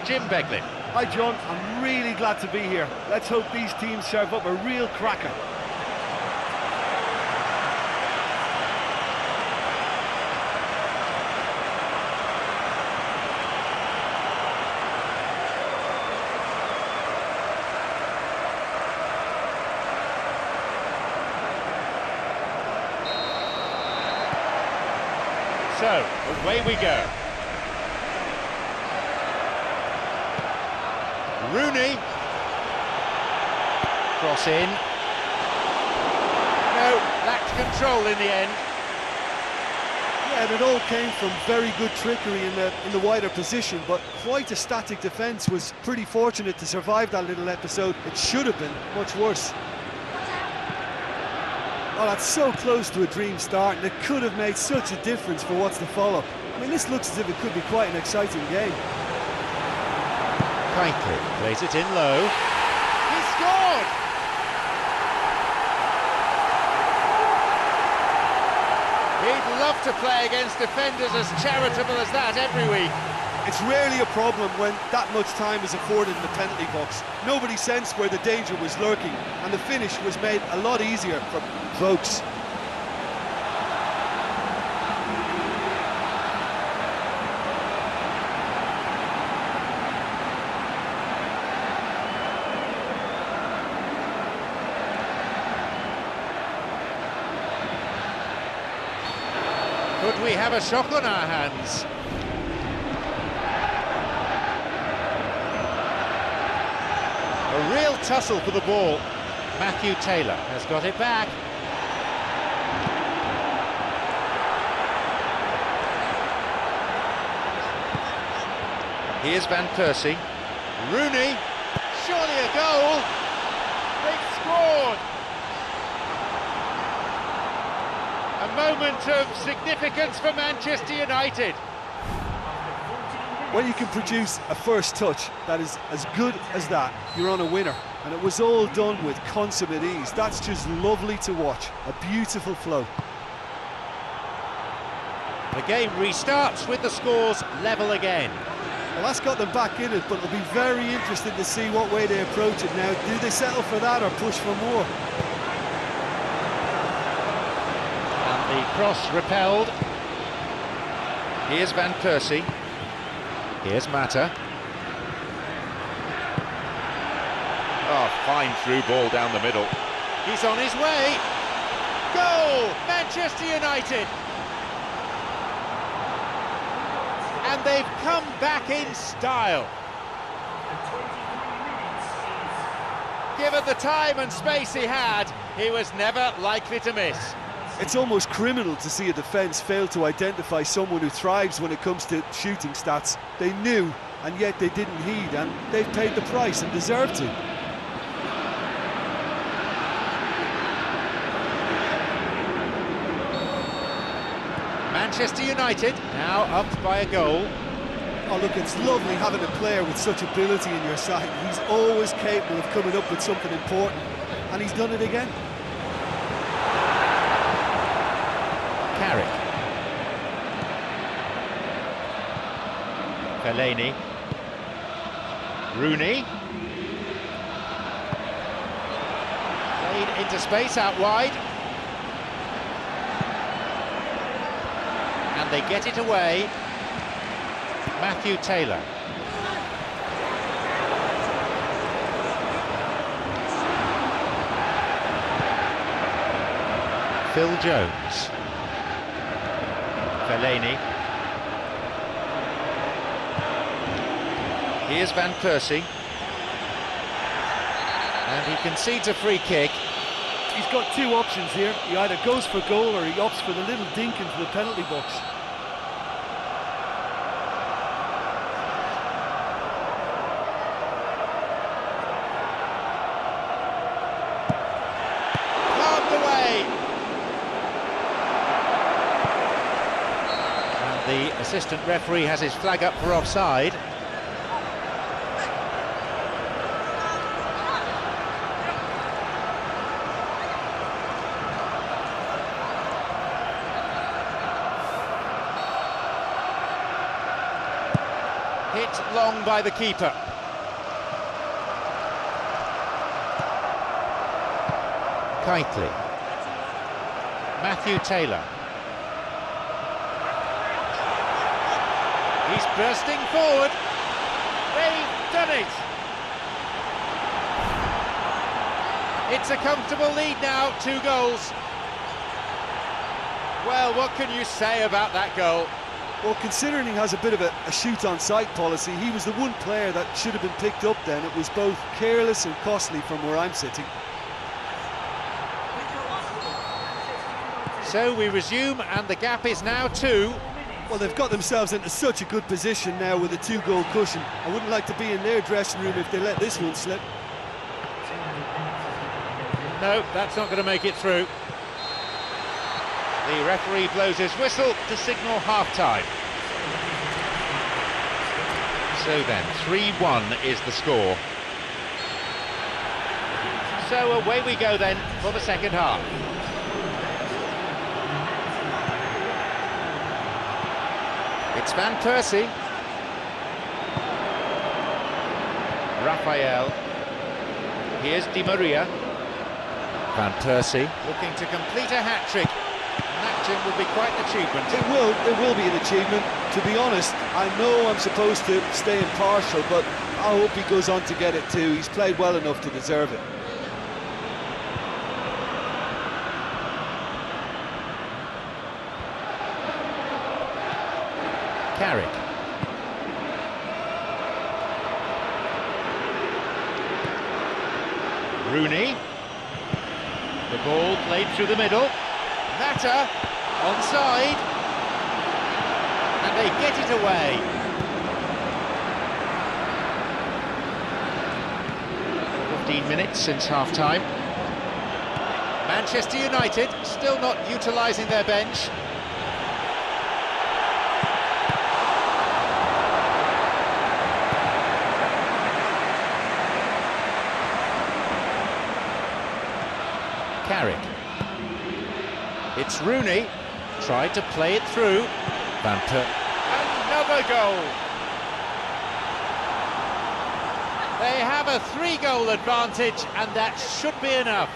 Jim Beglin. Hi John, I'm really glad to be here. Let's hope these teams serve up a real cracker. So, away we go. Rooney. Cross in. No, lacked control in the end. Yeah, and it all came from very good trickery in the wider position, but quite a static defence. Was pretty fortunate to survive that little episode. It should have been much worse. Oh, that's so close to a dream start, and it could have made such a difference for what's to follow. I mean, this looks as if it could be quite an exciting game. Kindly plays it in low. He scored! He'd love to play against defenders as charitable as that every week. It's rarely a problem when that much time is afforded in the penalty box. Nobody sensed where the danger was lurking, and the finish was made a lot easier for folks. Could we have a shock on our hands? A real tussle for the ball. Matthew Taylor has got it back. Here's Van Persie. Rooney. Surely a goal. They've scored. A moment of significance for Manchester United. When you can produce a first touch that is as good as that, you're on a winner. And it was all done with consummate ease. That's just lovely to watch. A beautiful flow. The game restarts with the scores level again. Well, that's got them back in it, but it'll be very interesting to see what way they approach it now. Do they settle for that or push for more? And the cross repelled. Here's Van Persie. Here's Mata. Oh, fine through ball down the middle. He's on his way. Goal! Manchester United! And they've come back in style. Given the time and space he had, he was never likely to miss. It's almost criminal to see a defence fail to identify someone who thrives when it comes to shooting stats. They knew, and yet they didn't heed, and they've paid the price and deserve to. Manchester United now up by a goal. Oh look, it's lovely having a player with such ability in your side. He's always capable of coming up with something important, and he's done it again. Carrick. Fellaini. Rooney. Played into space out wide. And they get it away. Matthew Taylor. Phil Jones. Fellaini. Here's Van Persie. And he concedes a free kick. He's got two options here. He either goes for goal or he opts for the little dink into the penalty box. Carved away. And the assistant referee has his flag up for offside. Hit blocked long by the keeper. Kitely. Matthew Taylor. He's bursting forward. They've done it. It's a comfortable lead now, 2 goals. Well, what can you say about that goal? Well, considering he has a bit of a shoot-on-sight policy, he was the one player that should have been picked up then. It was both careless and costly from where I'm sitting. So we resume, and the gap is now 2. Well, they've got themselves into such a good position now with a 2-goal cushion. I wouldn't like to be in their dressing room if they let this one slip. No, that's not going to make it through. The referee blows his whistle to signal half-time. So then, 3-1 is the score. So away we go then for the second half. It's Van Persie. Raphael. Here's Di Maria. Van Persie looking to complete a hat-trick. And that, Jim, would be quite an achievement. It will be an achievement. To be honest, I know I'm supposed to stay impartial, but I hope he goes on to get it too. He's played well enough to deserve it. Carrick. Rooney. The ball played through the middle. Mata onside. And they get it away. Minutes since half-time. Manchester United still not utilising their bench. Carrick. It's Rooney, tried to play it through. Van Per. Another goal! They have a 3-goal advantage, and that should be enough.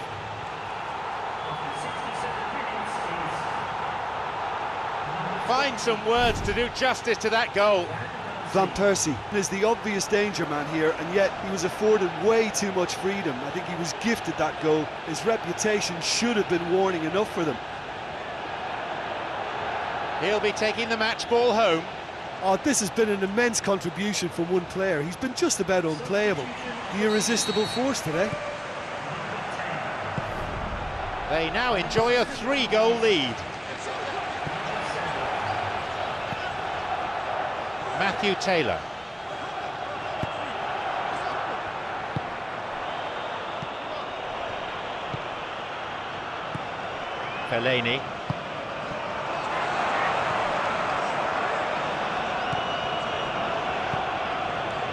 Find some words to do justice to that goal. Van Persie is the obvious danger man here, and yet he was afforded way too much freedom. I think he was gifted that goal. His reputation should have been warning enough for them. He'll be taking the match ball home. Oh, this has been an immense contribution from one player. He's been just about unplayable. The irresistible force today. They now enjoy a 3-goal lead. Matthew Taylor. Fellaini.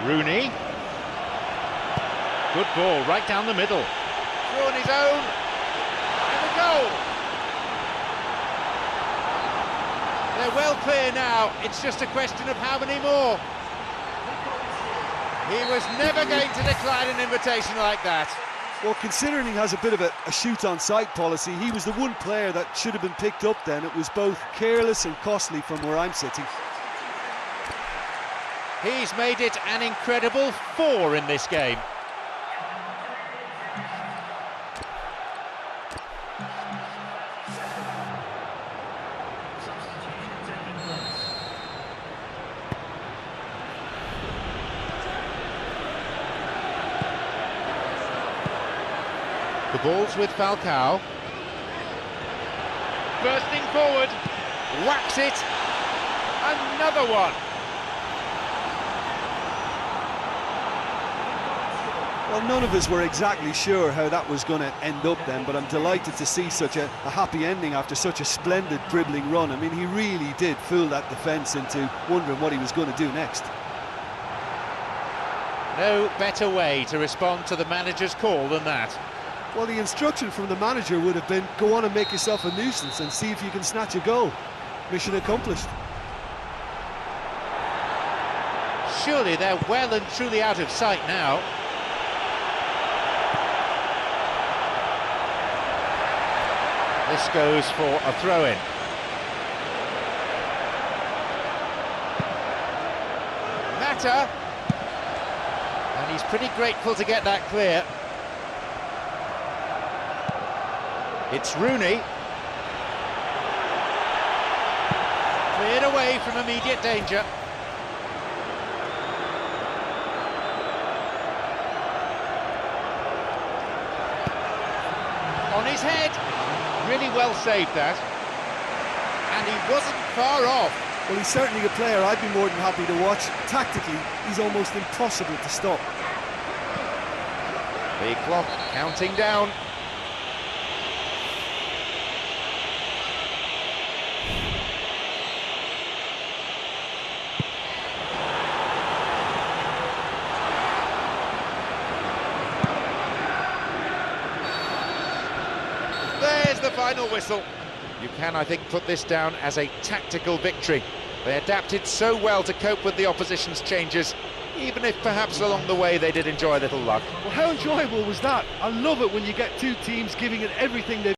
Rooney. Good ball, right down the middle. Through on his own. And a goal! They're well clear now. It's just a question of how many more. He was never going to decline an invitation like that. Well, considering he has a bit of a shoot-on-sight policy, he was the one player that should have been picked up then. It was both careless and costly from where I'm sitting. He's made it an incredible 4 in this game. The ball's with Falcao. Bursting forward. Whacks it. Another one. Well, none of us were exactly sure how that was going to end up then, but I'm delighted to see such a happy ending after such a splendid dribbling run. I mean, he really did fool that defence into wondering what he was going to do next. No better way to respond to the manager's call than that. Well, the instruction from the manager would have been, go on and make yourself a nuisance and see if you can snatch a goal. Mission accomplished. surely they're well and truly out of sight now. This goes for a throw-in. Mata, and he's pretty grateful to get that clear. It's Rooney. Cleared away from immediate danger. On his head. Really well saved that. And he wasn't far off. Well, he's certainly a player I'd be more than happy to watch. Tactically, he's almost impossible to stop. The clock counting down. There's the final whistle. You can, I think, put this down as a tactical victory. They adapted so well to cope with the opposition's changes, even if perhaps along the way they did enjoy a little luck. Well, how enjoyable was that? I love it when you get two teams giving it everything they've